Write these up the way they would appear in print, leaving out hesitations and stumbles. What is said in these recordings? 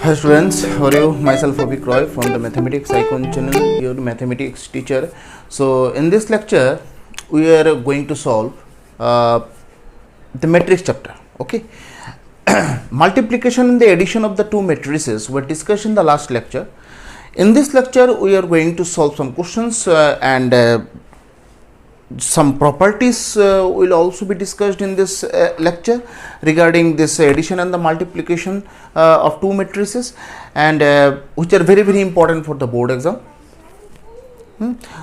Hi students, how are you? Myself Avik Roy from the Mathematics Icon channel, your mathematics teacher. So in this lecture, we are going to solve the matrix chapter. Okay, multiplication and the addition of the two matrices were discussed in the last lecture. In this lecture, we are going to solve some questions and some properties will also be discussed in this lecture regarding this addition and the multiplication of two matrices, and which are very important for the board exam.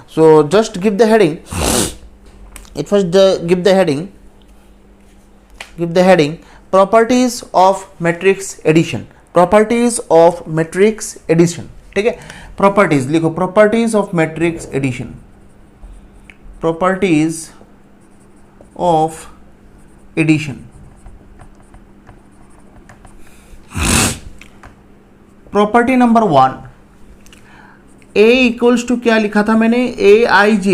So just give the heading. Give the heading properties of matrix addition. Properties of matrix addition. ठीक है, properties लिखो, properties of matrix addition. Properties of addition. Property number 1, a equals to क्या लिखा था मैंने, a i j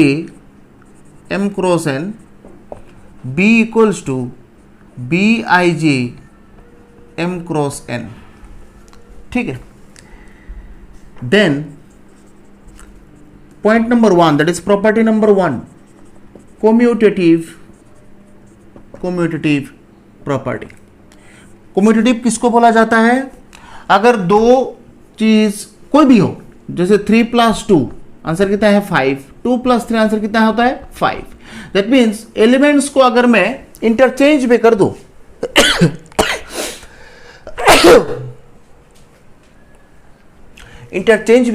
m cross n, b equals to b i j m cross n. ठीक है, then point number 1, that is property number 1, commutative property. commutative किसको बोला जाता है? अगर दो चीज कोई भी हो, जैसे 3 + 2 आंसर कितना है 5, 2 + 3 आंसर कितना होता है 5. दैट मीन्स एलिमेंट्स को अगर मैं इंटरचेंज भी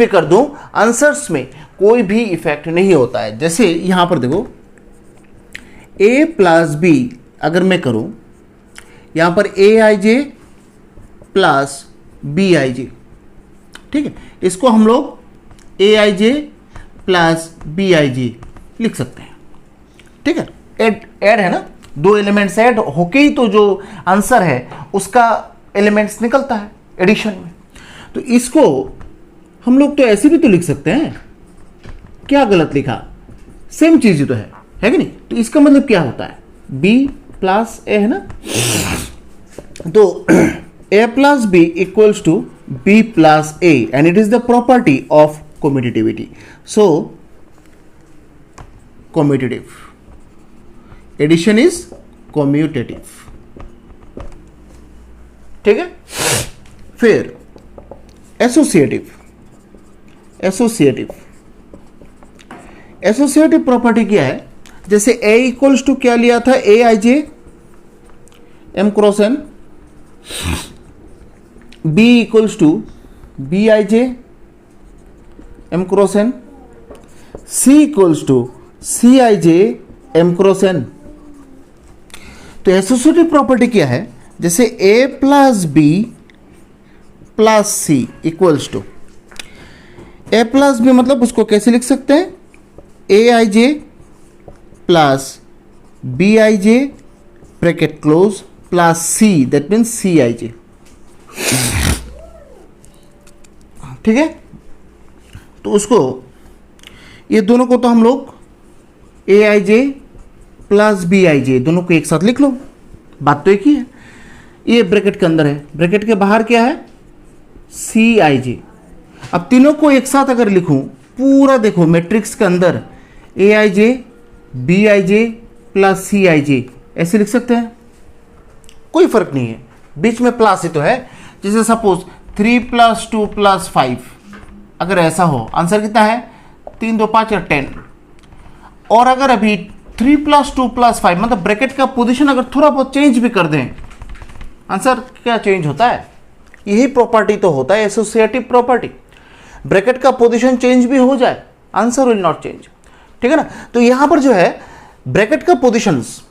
कर दूं आंसर्स में कोई भी इफेक्ट नहीं होता है. जैसे यहां पर देखो, a + b अगर मैं करूं, यहां पर aij + bij. ठीक है, इसको हम लोग aij + bij लिख सकते हैं. ठीक है, ऐड है ना, दो एलिमेंट्स ऐड होके ही तो जो आंसर है उसका एलिमेंट्स निकलता है एडिशन में. तो इसको हम लोग तो ऐसे भी तो लिख सकते हैं. क्या गलत लिखा? सेम चीज ही तो है कि नहीं? तो इसका मतलब क्या होता है, b + a है ना, तो a + b equals to b + a and it is the property of commutativity. So commutative addition is commutative. ठीक है, फिर एसोसिएटिव प्रॉपर्टी क्या है? जैसे a इक्वल्स टू क्या लिया था, a i j m cross n, b equals to b i j m cross n, c equals to c i j m cross n. तो एसोसिएटिव प्रॉपर्टी क्या है? जैसे a + b + c equals to, a + b मतलब उसको कैसे लिख सकते हैं, aij + bij bracket close + c, that means cij. ठीक है, तो उसको ये दोनों को तो हम लोग aij + bij दोनों को एक साथ लिख लो, बात तो एक ही है. ये ब्रैकेट के अंदर है, ब्रैकेट के बाहर क्या है, cij. अब तीनों को एक साथ अगर लिखूं, पूरा देखो मैट्रिक्स के अंदर aij bij + cij ऐसे लिख सकते हैं, कोई फर्क नहीं है, बीच में प्लस ही तो है. जैसे सपोज 3 + 2 + 5 अगर ऐसा हो, आंसर कितना है 3 2 5 या 10. और अगर अभी 3 + 2 + 5 मतलब ब्रैकेट का पोजीशन अगर थोड़ा बहुत चेंज भी कर दें, आंसर क्या चेंज होता है? यही प्रॉपर्टी तो होता है एसोसिएटिव प्रॉपर्टी. ब्रैकेट का पोजीशन चेंज भी हो जाए, आंसर विल नॉट चेंज. ठीक है ना, तो यहां पर जो है ब्रैकेट का पोजीशंस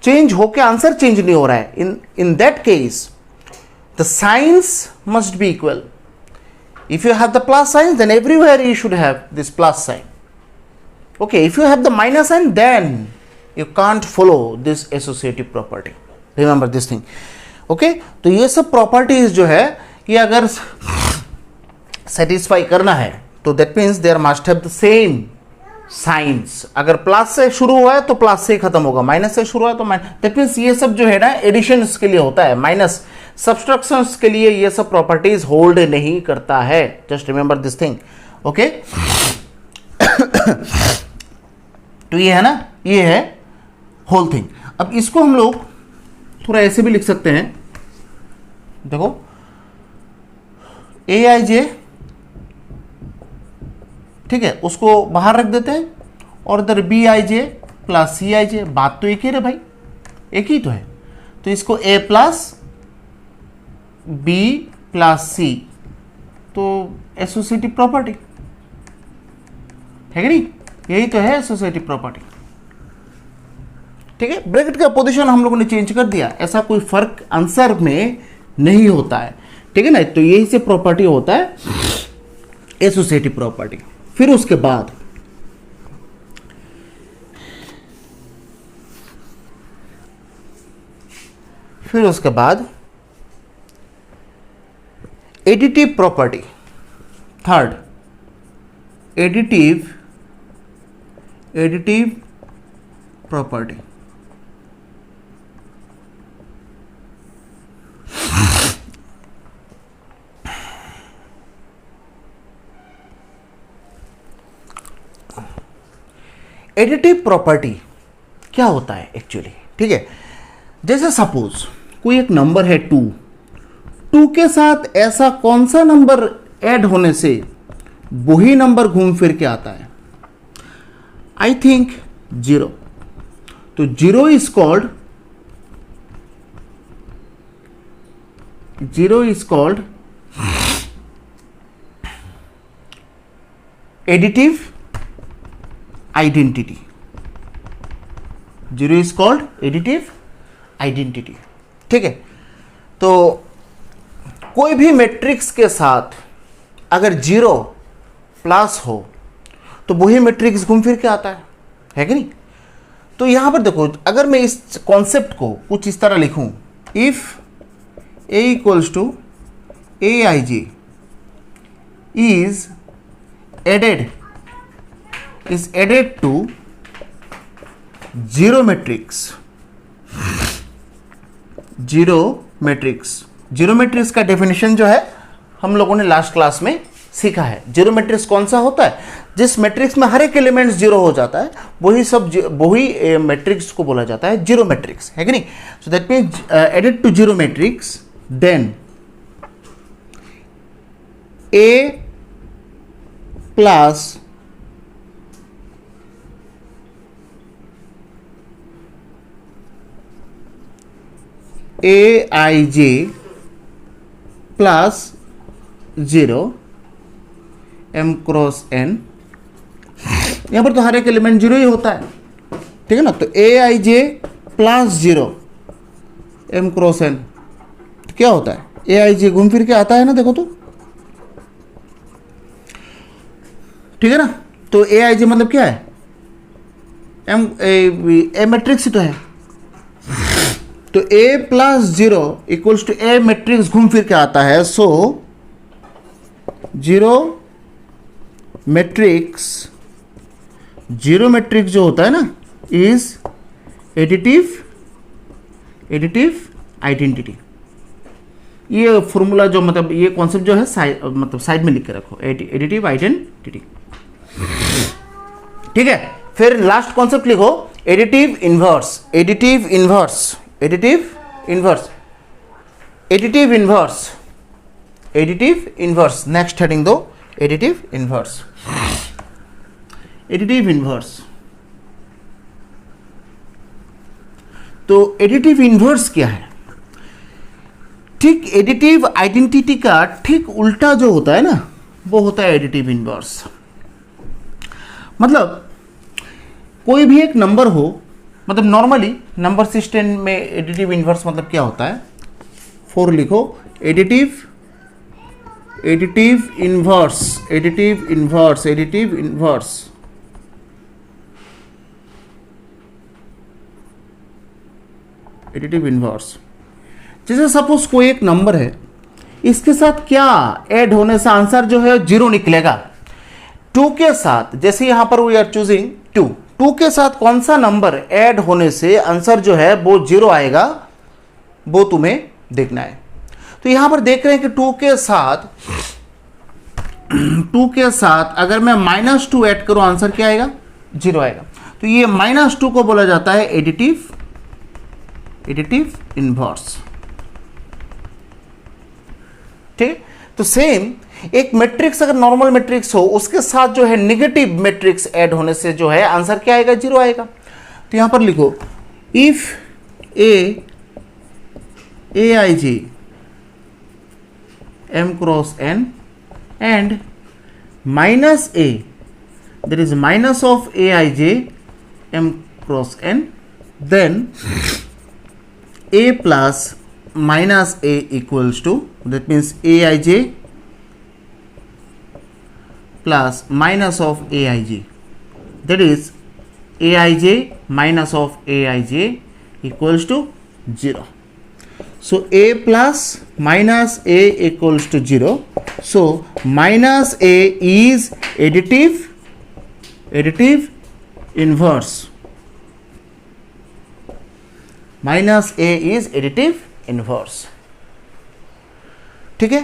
चेंज होके आंसर चेंज नहीं हो रहा है. In that case the signs must be equal. If you have the plus sign, then everywhere you should have this plus sign. Okay, if you have the minus sign, then you can't follow this associative property. Remember this thing. Okay, तो ये सब properties जो है, ये अगर satisfy करना है तो that means there must have the same signs. अगर प्लस से शुरू हुआ है तो प्लस से खत्म होगा, माइनस से शुरू हुआ है तो माइनस. दैट मीन्स ये सब जो है ना एडिशंस के लिए होता है. माइनस सब्सट्रैक्शंस के लिए ये सब प्रॉपर्टीज होल्ड नहीं करता है, just remember this thing, okay. तो ये है ना, ये है होल थिंग। अब इसको हम लोग थोड़ा ऐसे भी लिख सकते हैं, देखो ए आई जे, ठीक है, उसको बाहर रख देते हैं और इधर बी आई जे प्लस सी आई जे, बात तो एक ही है भाई, एक ही तो है। तो इसको ए प्लस बी प्लस सी, तो एसोसिएटिव प्रॉपर्टी है कि नहीं, यही तो है एसोसिएटिव प्रॉपर्टी, ठीक है। ब्रैकेट का पोजीशन हम लोगों ने चेंज कर दिया, ऐसा कोई फर्क आंसर में नहीं होता है, ठीक है ना। तो यही से प्रॉपर्टी होता है एसोसिएटिव प्रॉपर्टी। फिर उसके बाद additive property, third additive property. Additive property क्या होता है एक्चुअली, ठीक है। जैसे सपोज कोई एक नंबर है 2 के साथ ऐसा कौन सा नंबर ऐड होने से वही नंबर घूम फिर के आता है, आई थिंक 0। तो 0 is called additive identity. 0 is called additive identity, ठीक है। तो कोई भी मैट्रिक्स के साथ अगर 0 प्लस हो तो वही मैट्रिक्स घूम फिर के आता है कि नहीं। तो यहां पर देखो, अगर मैं इस कॉन्सेप्ट को कुछ इस तरह लिखूं, if A equals to A i j is added to zero matrix का डेफिनेशन जो है हम लोगों ने लास्ट क्लास में सीखा है। जीरो मैट्रिक्स कौन सा होता है, जिस मैट्रिक्स में हर एक एलिमेंट जीरो हो जाता है, वही मैट्रिक्स को बोला जाता है जीरो मैट्रिक्स, है कि नहीं। So that means added to zero matrix, then A plus A i j plus 0 m cross n, यहां पर तो हर एक एलिमेंट 0 ही होता है, ठीक है ना। तो ए i j plus 0 m cross n, तो क्या होता है, ए आई जे घूम फिर के आता है ना, देखो तो, ठीक है ना। तो ए आई जे मतलब क्या है, ए मैट्रिक्स ही तो है। तो a plus 0 equals to A matrix घूम फिर के आता है। सो जीरो मैट्रिक्स जो होता है ना, इज एडिटिव आइडेंटिटी। ये फॉर्मूला जो मतलब ये कॉन्सेप्ट जो है साइड में लिख के रखो, एडिटिव आइडेंटिटी, ठीक है। फिर लास्ट कॉन्सेप्ट लिखो एडिटिव इनवर्स, नेक्स्ट हेडिंग दो एडिटिव इनवर्स। तो एडिटिव इनवर्स क्या है, ठीक एडिटिव आइडेंटिटी का ठीक उल्टा जो होता है ना, वो होता है एडिटिव इनवर्स। मतलब कोई भी एक नंबर हो, मतलब नॉर्मली नंबर सिस्टम में एडिटिव इनवर्स मतलब क्या होता है, 4 लिखो, एडिटिव इनवर्स। जैसे सपोज कोई एक नंबर है, इसके साथ क्या ऐड होने से आंसर जो है 0 निकलेगा। 2 के साथ, जैसे यहां पर वी आर चूजिंग 2 के साथ कौन सा नंबर ऐड होने से आंसर जो है वो 0 आएगा, वो तुम्हें देखना है। तो यहां पर देख रहे हैं कि 2 के साथ अगर मैं -2 ऐड करूं आंसर क्या आएगा? 0 आएगा। तो ये -2 को बोला जाता है एडिटिव इनवर्स। ठीक, तो सेम एक मैट्रिक्स अगर नॉर्मल मैट्रिक्स हो उसके साथ जो है नेगेटिव मैट्रिक्स ऐड होने से जो है आंसर क्या आएगा? 0 आएगा। तो यहां पर लिखो if aij m cross n and minus a, there is minus of aij m cross n, then a plus minus a equals to, that means aij plus minus of aij, that is aij minus of aij equals to 0. So a plus minus a equals to 0. So minus a is additive inverse. Minus a is additive inverse. ठीक है,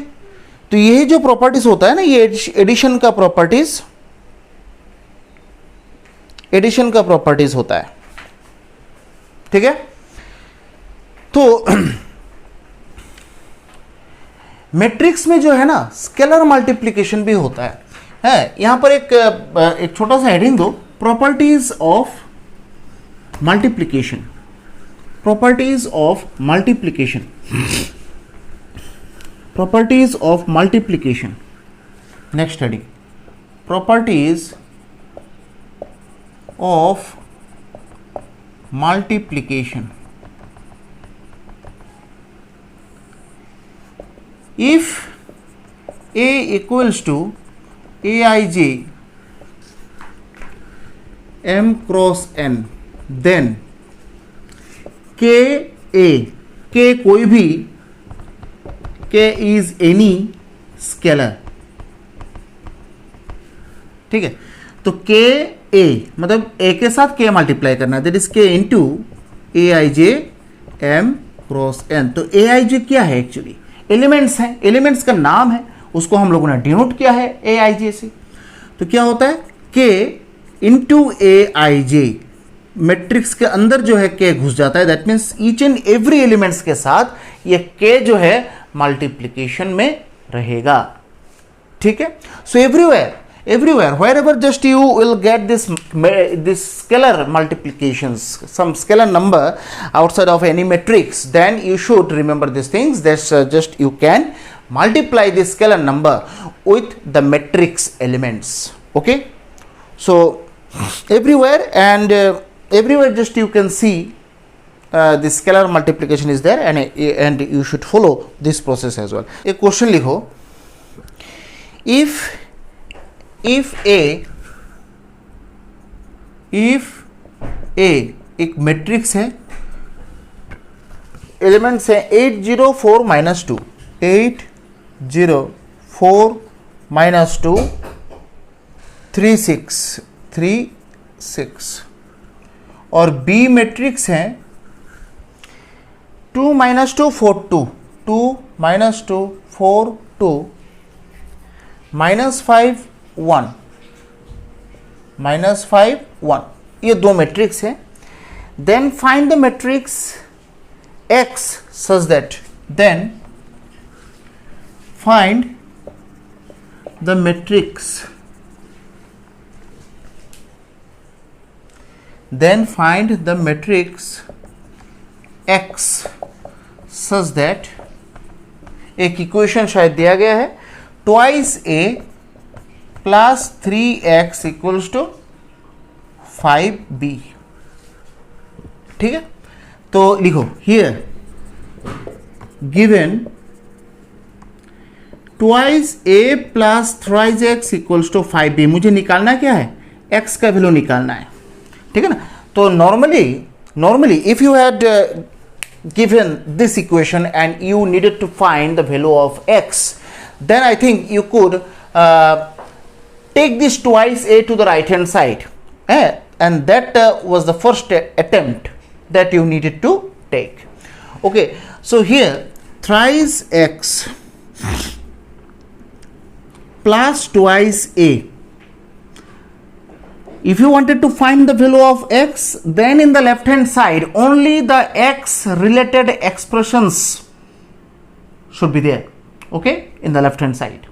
तो यही जो properties होता है ना, ये addition का प्रॉपर्टीज होता है। ठीक है, तो मैट्रिक्स में जो है ना स्केलर मल्टीप्लिकेशन भी होता है। यहां पर एक छोटा सा हेडिंग दो, properties of multiplication. Properties of multiplication, next heading, properties of multiplication. If a equals to aij m cross n, then k कोई भी, k is any scalar। ठीक है, तो k a मतलब a के साथ k मल्टीप्लाई करना, that is k into aij m cross n। तो aij क्या है? एक्चुअली एलिमेंट्स हैं, एलिमेंट्स का नाम है, उसको हम लोगों ने डिनोट किया है aij से। तो क्या होता है? k इंटू aij, मैट्रिक्स के अंदर जो है k घुस जाता है, that means each and every elements के साथ ये k जो है मल्टीप्लिकेशन में रहेगा। ठीक है, सो everywhere wherever just you will get this scalar multiplications, some scalar number outside of any matrix, then you should remember these things. That's just you can multiply this scalar number with the matrix elements. Okay, so everywhere and everywhere just you can see the scalar multiplication is there, and you should follow this process as well. A question लिखो, if a एक matrix है, elements है 804 minus 2, 804 minus 2, 36, और B matrix है 2 minus 2 4 2, 2 minus 2 4 2 minus 5 1, minus 5 1, ये दो matrix है। Then find the matrix X such that, then find the matrix, then find the matrix X such that, एक equation शायद दिया गया है, twice A plus 3x equals to 5B। ठीक है, तो लिखो here given twice A plus thrice x equals to 5B, मुझे निकालना क्या है? x का वैल्यू निकालना है। ठीक है ना, तो normally if you had given this equation and you needed to find the value of x, then I think you could take this twice a to the right hand side, and that was the first attempt that you needed to take. Okay, so here thrice x plus twice a. If you wanted to find the value of x, then in the left hand side only the x related expressions should be there, okay, in the left hand side.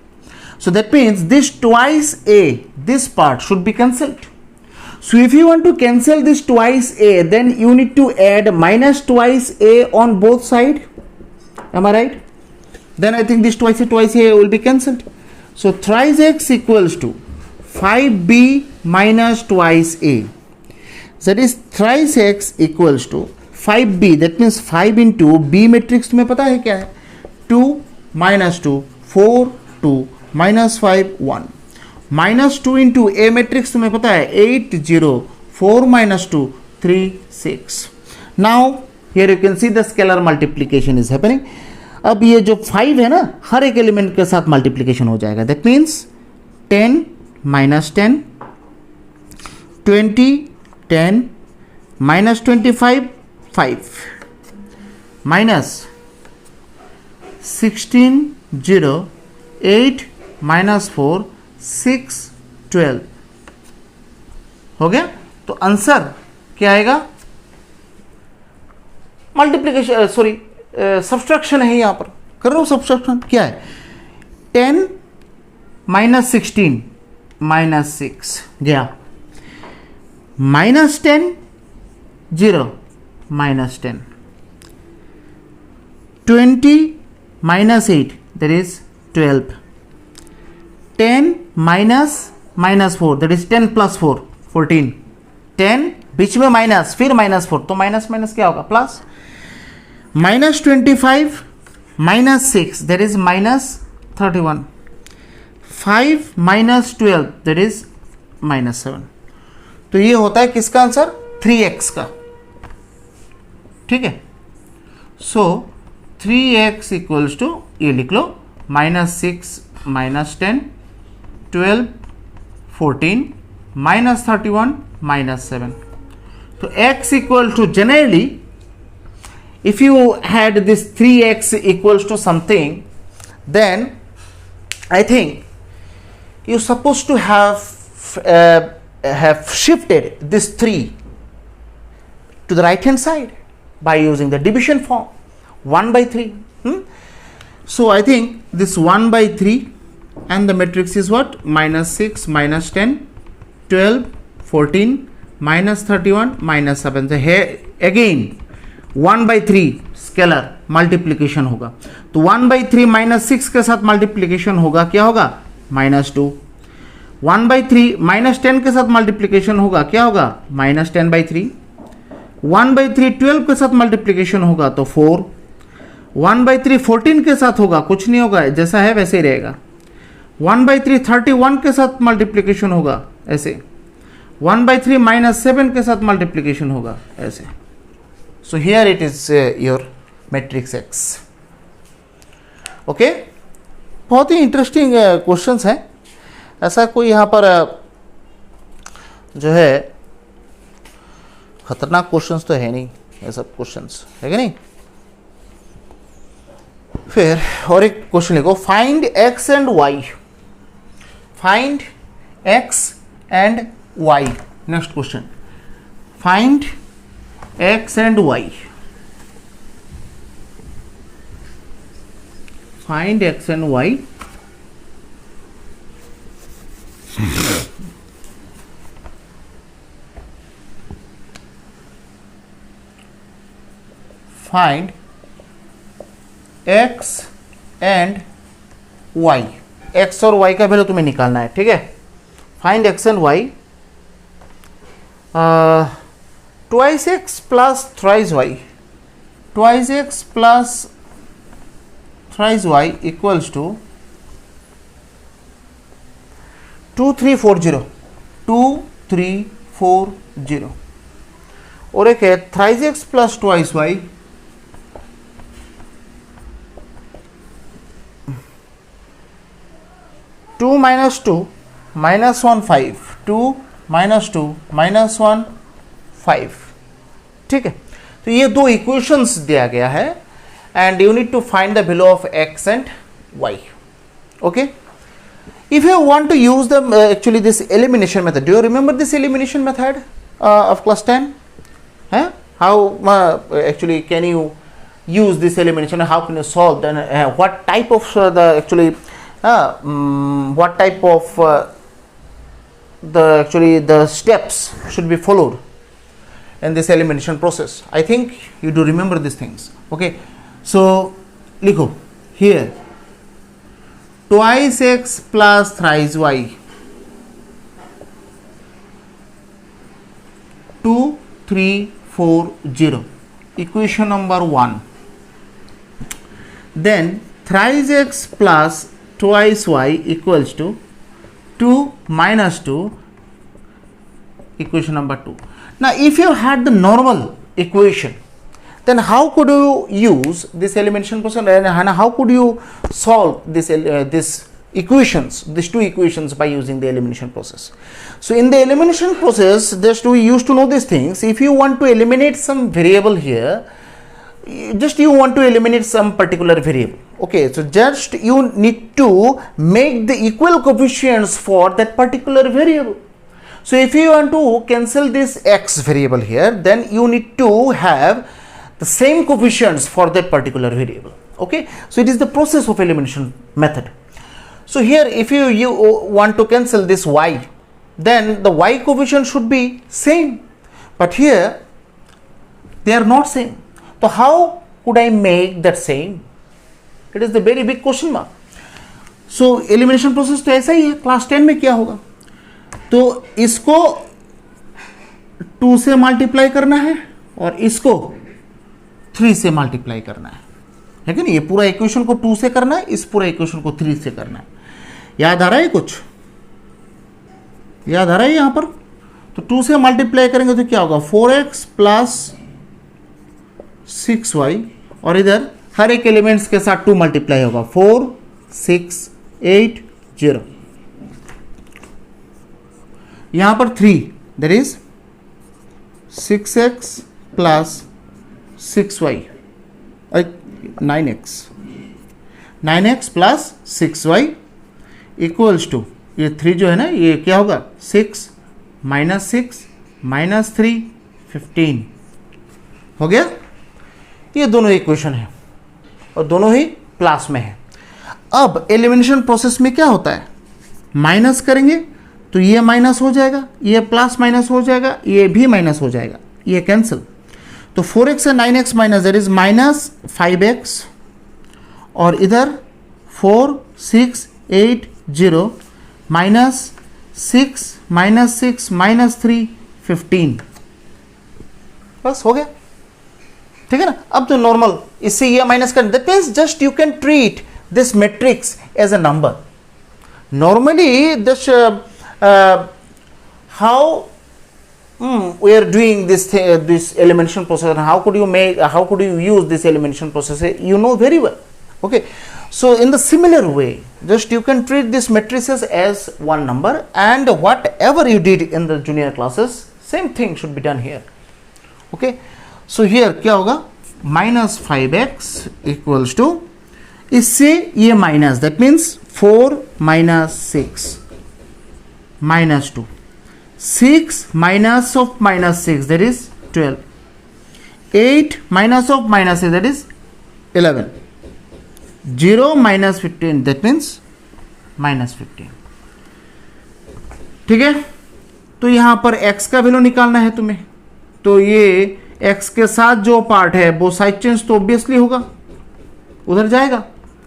So that means this twice a, this part should be cancelled. So if you want to cancel this twice a, then you need to add minus twice a on both sides. Am I right? Then I think this twice a will be cancelled. So thrice x equals to 5b minus twice a. That is thrice x equals to 5b. That means 5 into b matrix तुम्हें पता है क्या है? 2 minus 2 4 2 minus 5 1. Minus 2 into a matrix तुम्हें पता है 8 0 4 minus 2 3 6. Now here you can see the scalar multiplication is happening. अब ये जो 5 है ना, हर एक एलिमेंट के साथ मल्टीप्लीकेशन हो जाएगा. That means 10 minus 10 20 10 minus 25 5 minus 16 0 8 minus 4 6 12 हो गया. तो आंसर क्या आएगा? मल्टीप्लीकेशन, सॉरी सब्सट्रैक्शन है, यहां पर कर रहा हूं सब्सट्रैक्शन. क्या है? 10 minus 16 minus 6 गया, minus 10 0 minus 10 20 minus 8 that is 12 10 minus 4 that is 10 plus 4 14 10 बीच में माइनस, फिर माइनस 4, तो माइनस माइनस क्या होगा? Plus. minus 25 minus 6 that is minus 31 5 minus 12 that is minus 7. तो ये होता है किसका आंसर? 3x का. ठीक है. सो 3x इक्वल्स टू, ये लिख लो, minus 6 minus 10 12 14 minus 31 minus 7. तो x equal to, generally if you had this 3x equals to something, then I think you supposed to have shifted this 3 to the right hand side by using the division form 1 by 3. So I think this 1 by 3 and the matrix is what? minus 6 minus 10 12 14 minus 31 minus 7. So here again 1 by 3 scalar multiplication होगा. तो 1 by 3 minus 6 के साथ multiplication होगा, क्या होगा? minus 2. 1 by 3 minus 10 के साथ multiplication होगा, क्या होगा? minus 10 by 3. 1 by 3 12 के साथ मल्टीप्लीकेशन होगा तो 4. 1 by 3 14 के साथ होगा, कुछ नहीं होगा, जैसा है वैसे ही रहेगा. 1 by 3 31 के साथ मल्टीप्लीकेशन होगा ऐसे. 1 by 3 minus 7 के साथ मल्टीप्लीकेशन होगा ऐसे. So here it is your matrix X. Okay, बहुत ही इंटरेस्टिंग क्वेश्चंस हैं. ऐसा कोई यहाँ पर जो है खतरनाक क्वेश्चंस तो है नहीं, ये सब क्वेश्चंस है कि नहीं. फिर और एक क्वेश्चन लिखो, find x and y. Find x and y. Next question, find x and y. Find x and y. Find x and y. x और y का वैल्यू तुम्हें निकालना है, ठीक है. Find x and y. Twice x plus thrice y. Twice x plus thrice y equals to 2340. 2340. और एक है thrice x plus twice y. 2 minus 2 minus 1 5. 2 minus 2 minus 1 5. ठीक है. तो ये दो इक्वेशंस दिया गया है and you need to find the value of x and y. Okay, if you want to use the actually this elimination method, do you remember this elimination method of class 10? How actually can you use this elimination? How can you solve, and what type of the actually what type of the steps should be followed in this elimination process? I think you do remember these things. Okay, so लिखो here twice x plus thrice y 2 3 4 0 equation number 1. Then thrice x plus twice y equals to 2 minus 2 equation number 2. Now if you had the normal equation, then how could you use this elimination process, and how could you solve this equations, these two equations, by using the elimination process? So in the elimination process, just we used to know these things. If you want to eliminate some variable here, just you want to eliminate some particular variable. Okay, so just you need to make the equal coefficients for that particular variable. So if you want to cancel this x variable here, then you need to have the same coefficients for that particular variable. Okay, so it is the process of elimination method. So here if you want to cancel this y, then the y coefficient should be same, but here they are not same. So how could I make that same? It is the very big question mark. So elimination process तो ऐसा ही है. Class 10 में क्या होगा, तो इसको 2 से multiply करना है और इसको 3 से मल्टीप्लाई करना है कि नहीं? ये पूरा इक्वेशन को 2 से करना है, इस पूरा इक्वेशन को 3 से करना है. याद आ रहा है कुछ? याद आ रहा है यहां पर? तो 2 से मल्टीप्लाई करेंगे तो क्या होगा, 4x प्लस 6y, और इधर हर एक एलिमेंट्स के साथ 2 मल्टीप्लाई होगा, 4 6 8 0. यहां पर 3, that is 6x plus 6y 9x plus 6y equals to, ये 3 जो है ना, ये क्या होगा, 6 माइनस 6 माइनस 3 15 हो गया. ये दोनों इक्वेशन है और दोनों ही प्लस में है. अब एलिमिनेशन प्रोसेस में क्या होता है, माइनस करेंगे तो ये माइनस हो जाएगा, ये प्लस माइनस हो जाएगा, ये भी माइनस हो जाएगा, ये कैंसिल. तो 4x से 9x minus, that is minus 5x, और इधर 4 6 8 0 माइनस 6 माइनस 6 माइनस 3 15. बस हो गया, ठीक है ना. अब तो नॉर्मल इससे ये माइनस कर, that means just you can treat this matrix as a number. Normally this how we are doing this elimination process, and how could you use this elimination process, you know very well. Okay, so in the similar way, just you can treat these matrices as one number, and whatever you did in the junior classes, same thing should be done here. Okay, so here क्या होगा, minus 5x equals to, इससे ये minus, that means 4 minus 6 minus 2, 6 minus of minus 6, that is 12, 8 minus of minus 6, that is 11, 0 minus 15, that means minus 15. ठीक है, तो यहां पर x का वैल्यू निकालना है तुम्हें, तो ये x के साथ जो पार्ट है वो साइड चेंज तो ऑब्वियसली होगा, उधर जाएगा,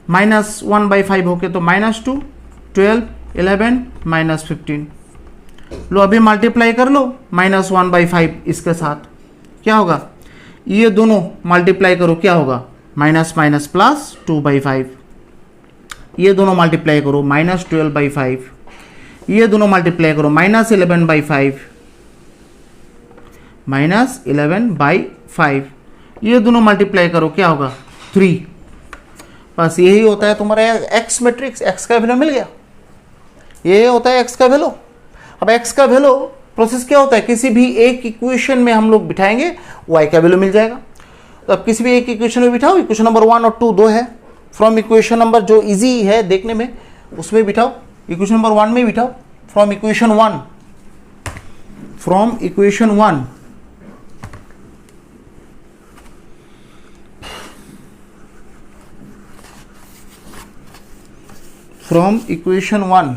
माइनस 1/5 होके, तो माइनस 2 12 11 माइनस 15. लो अभी मल्टीप्लाई कर लो, माइनस 1/5 इसके साथ, क्या होगा, ये दोनों मल्टीप्लाई करो, क्या होगा, माइनस माइनस प्लस 2/5. ये दोनों मल्टीप्लाई करो, माइनस 12/5. ये दोनों मल्टीप्लाई करो, माइनस 11/5 माइनस 11/5. ये दोनों मल्टीप्लाई करो, क्या होगा, 3. बस यही होता है तुम्हारा एक्स मैट्रिक्स. एक्स का वैल्यू मिल गया, ये होता है x का वैल्यू. अब x का वैल्यू प्रोसेस क्या होता है, किसी भी एक इक्वेशन में हम लोग बिठाएंगे, y का वैल्यू मिल जाएगा. तो अब किसी भी एक इक्वेशन में बिठाओ, इक्वेशन नंबर 1 और 2 दो है, फ्रॉम इक्वेशन नंबर जो इजी है देखने में उसमें बिठाओ, इक्वेशन नंबर 1 में बिठाओ, from equation 1, from equation 1 from equation 1,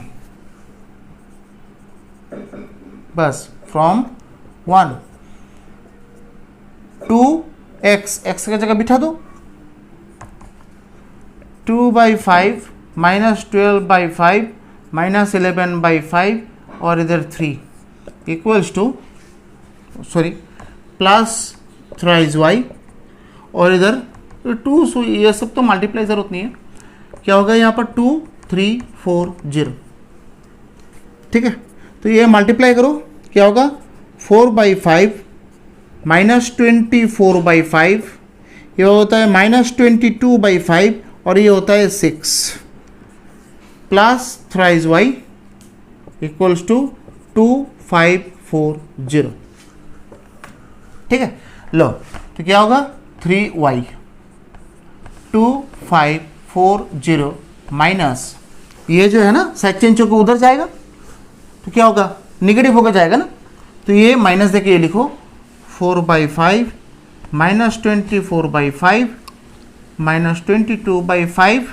बस फ्रॉम 1 टू एक्स, एक्स की जगह बिठा दो 2/5 -12/5 -11/5 और इधर 3 equals to sorry plus thrice Y और इधर 2, ये सब तो मल्टीप्लाई जरूरत नहीं है, क्या होगा यहाँ पर 2 3 4 0, ठीक है। तो ये मल्टीप्लाई करो, क्या होगा 4/5 -24/5, ये होता है -22/5 और ये होता है 6 plus thrice Y equals to 2540, ठीक है। लो तो क्या होगा 3y 2540 माइनस ये जो है ना साइड चेंज होकर उधर जाएगा तो क्या होगा निगेटिव होकर जाएगा ना, तो ये माइनस देके ये लिखो 4/5 -24/5 -22/5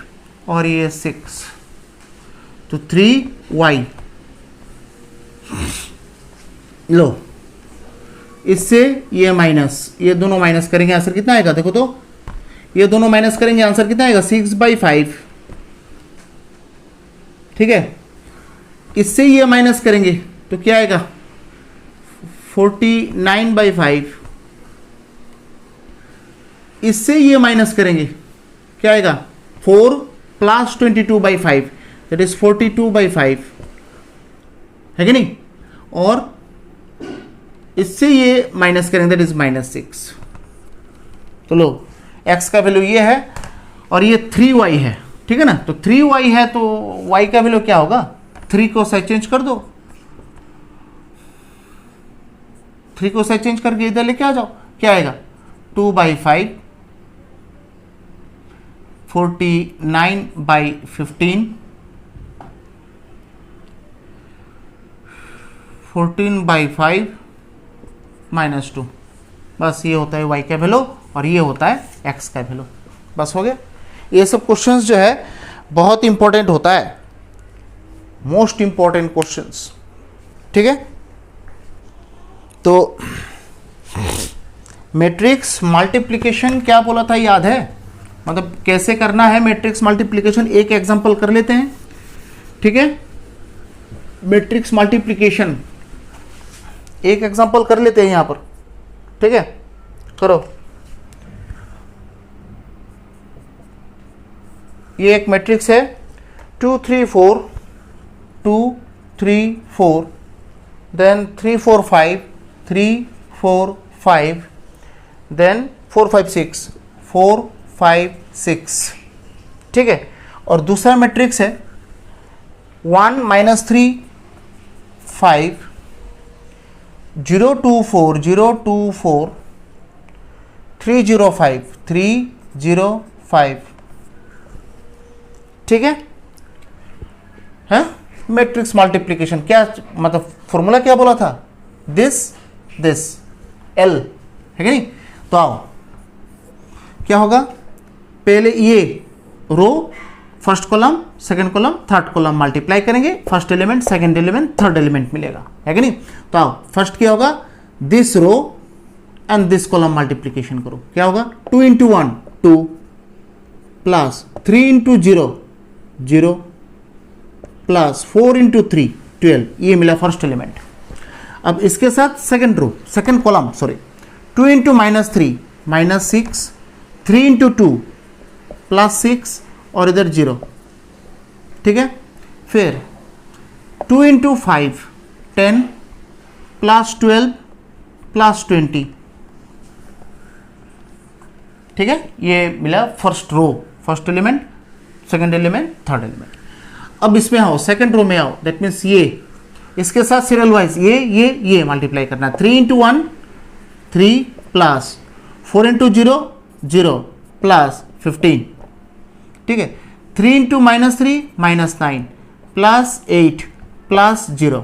और ये 6, तो 3y। लो इससे ये माइनस, ये दोनों माइनस करेंगे आंसर कितना आएगा, देखो तो ये दोनों माइनस करेंगे आंसर कितना आएगा 6/5, ठीक है। इससे ये माइनस करेंगे तो क्या आएगा 49/5, इससे ये माइनस करेंगे क्या आएगा 4 + 22/5 दैट इज 42/5, है कि नहीं, और इससे ये माइनस करेंगे दैट इज -6। तो लो x का वैल्यू ये है और ये 3y है, ठीक है ना। तो 3y है तो y का वैल्यू क्या होगा, 3 को साइड चेंज कर दो, 3 को साइड चेंज करके इधर लेके आ जाओ, क्या आएगा 2/5 49/15 14/5 -2, बस ये होता है y का वैल्यू और ये होता है x का वैल्यू, बस हो गया। ये सब क्वेश्चंस जो है बहुत इंपॉर्टेंट होता है, मोस्ट इंपॉर्टेंट क्वेश्चंस, ठीक है। तो मैट्रिक्स मल्टीप्लिकेशन क्या बोला था याद है, मतलब कैसे करना है मैट्रिक्स मल्टीप्लिकेशन, एक एग्जांपल कर लेते हैं, ठीक है। मैट्रिक्स मल्टीप्लिकेशन एक एग्जांपल कर लेते हैं यहां पर, ठीक है, करो। ये एक मैट्रिक्स है 2 3 4 2 3 4 देन 3 4 5 3 4 5 देन 4 5 6 4 5 6, ठीक है। और दूसरा मैट्रिक्स है 1 -3 5 0 2 4 0 2 4 3 0 5 3 0 5, ठीक है। मैट्रिक्स मल्टीप्लिकेशन क्या मतलब फॉर्मूला क्या बोला था, दिस एल, है कि नहीं। तो आओ क्या होगा, पहले ये row first column second column third column multiply करेंगे, first element second element third element मिलेगा, है कि नहीं। तो आओ फर्स्ट क्या होगा, this row and this column multiplication करो, क्या होगा 2 × 1 2 प्लस 3 × 0 0 प्लस 4 × 3 12, ये मिला फर्स्ट एलिमेंट। अब इसके साथ second row second column sorry 2 × -3 -6 3 × 2 +6 और इधर 0, ठीक है। फिर 2 × 5 10 +12 +20, ठीक है। ये मिला first row first element second element third element. अब इसमें आओ सेकंड रो में आओ, दैट मीन्स ये इसके साथ सीरियल वाइज ये मल्टीप्लाई करना, 3 × 1 3 प्लस 4 × 0 0 प्लस 15, ठीक है। 3 into -3 -9 plus 8 plus 0,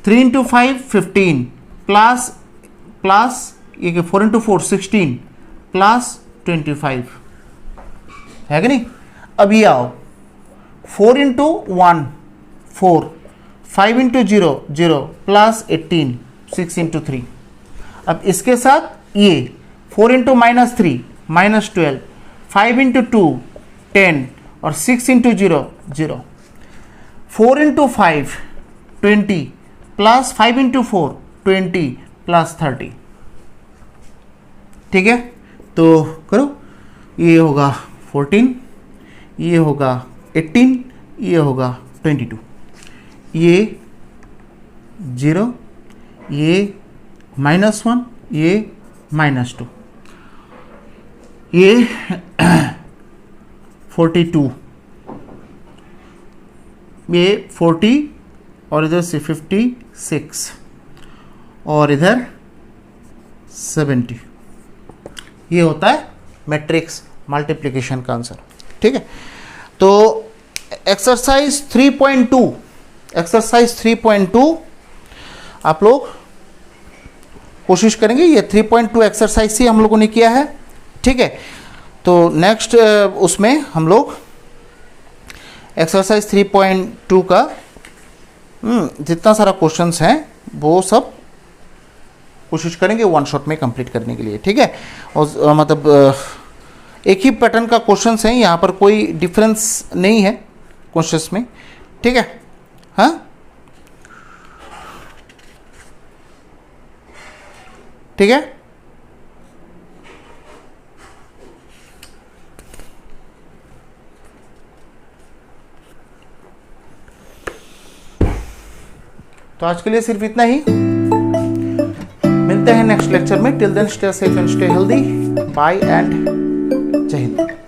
3 into 5 15 plus ये 4 इंटू 4 16 प्लस 25, है कि नहीं। अब ये आओ 4 इंटू 1 4, 5 इंटू 0 0 प्लस 18, 6 इंटू 3। अब इसके साथ ये 4 इंटू -3 -12, 5 इंटू 2 10 और 6 into 0 0, 4 into 5 20 plus 5 into 4 20 plus 30, ठीक है। तो करो, ये होगा 14, ये होगा 18, ये होगा 22, ये 0, ये -1, ये -2, ये 42, ये 40 और इधर से 56 और इधर 70। ये होता है मैट्रिक्स मल्टीप्लिकेशन का आंसर, ठीक है। तो एक्सरसाइज 3.2 आप लोग कोशिश करेंगे। ये 3.2 एक्सरसाइज ही हम लोगों ने किया है, ठीक है। तो नेक्स्ट उसमें हम लोग एक्सरसाइज 3.2 का जितना सारा क्वेश्चंस हैं वो सब कोशिश करेंगे वन शॉट में कंप्लीट करने के लिए, ठीक है। और मतलब एक ही पैटर्न का क्वेश्चंस हैं, यहाँ पर कोई डिफरेंस नहीं है क्वेश्चंस में, ठीक है। हाँ, ठीक है। तो आज के लिए सिर्फ इतना ही, मिलते हैं नेक्स्ट लेक्चर में। Till then stay safe and stay healthy, bye and जय हिंद।